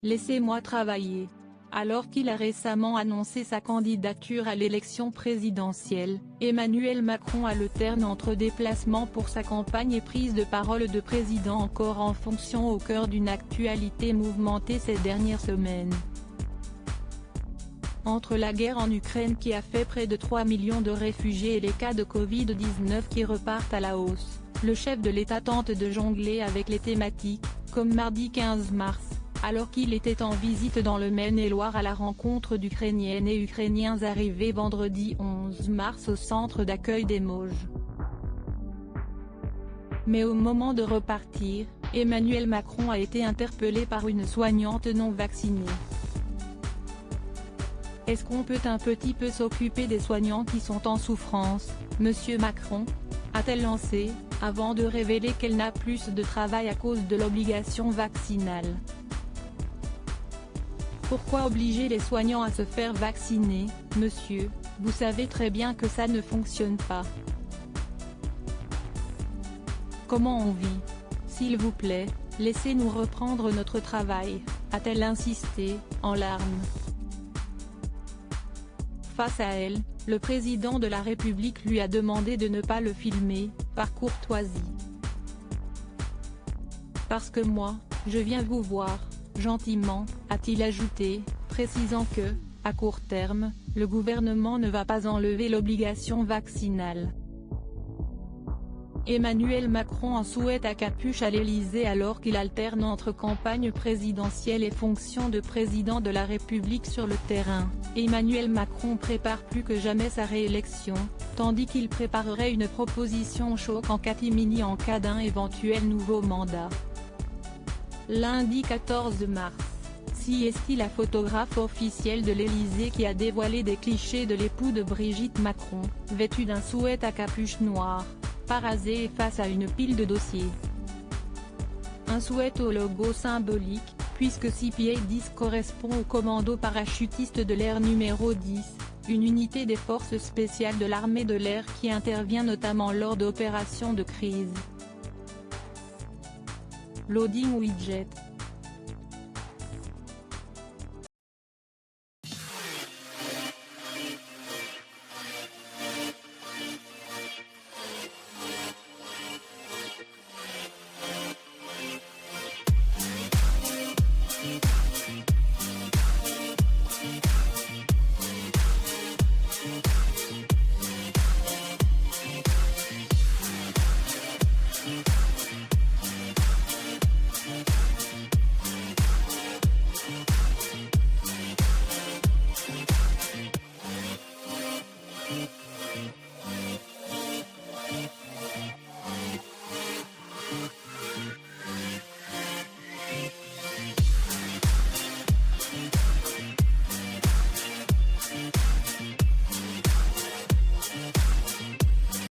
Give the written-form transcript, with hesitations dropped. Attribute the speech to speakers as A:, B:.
A: Laissez-moi travailler. Alors qu'il a récemment annoncé sa candidature à l'élection présidentielle, Emmanuel Macron alterne entre déplacements pour sa campagne et prise de parole de président encore en fonction au cœur d'une actualité mouvementée ces dernières semaines. Entre la guerre en Ukraine qui a fait près de 3 millions de réfugiés et les cas de Covid-19 qui repartent à la hausse, le chef de l'État tente de jongler avec les thématiques, comme mardi 15 mars. Alors qu'il était en visite dans le Maine-et-Loire à la rencontre d'Ukrainiennes et Ukrainiens arrivés vendredi 11 mars au centre d'accueil des Mauges. Mais au moment de repartir, Emmanuel Macron a été interpellé par une soignante non vaccinée. Est-ce qu'on peut un petit peu s'occuper des soignants qui sont en souffrance, Monsieur Macron ? A-t-elle lancé, avant de révéler qu'elle n'a plus de travail à cause de l'obligation vaccinale. Pourquoi obliger les soignants à se faire vacciner, monsieur, vous savez très bien que ça ne fonctionne pas. Comment on vit? S'il vous plaît, laissez-nous reprendre notre travail, a-t-elle insisté, en larmes. Face à elle, le président de la République lui a demandé de ne pas le filmer, par courtoisie. Parce que moi, je viens vous voir. Gentiment, a-t-il ajouté, précisant que, à court terme, le gouvernement ne va pas enlever l'obligation vaccinale. Emmanuel Macron en souhaite à capuche à l'Élysée alors qu'il alterne entre campagne présidentielle et fonction de président de la République sur le terrain. Emmanuel Macron prépare plus que jamais sa réélection, tandis qu'il préparerait une proposition choc en catimini en cas d'un éventuel nouveau mandat. Lundi 14 mars, si est-il la photographe officielle de l'Élysée qui a dévoilé des clichés de l'époux de Brigitte Macron, vêtu d'un sweat à capuche noire, parasé et face à une pile de dossiers. Un sweat au logo symbolique, puisque 6 pieds 10 correspond au commando parachutiste de l'air numéro 10, une unité des forces spéciales de l'armée de l'air qui intervient notamment lors d'opérations de crise. Loading widget.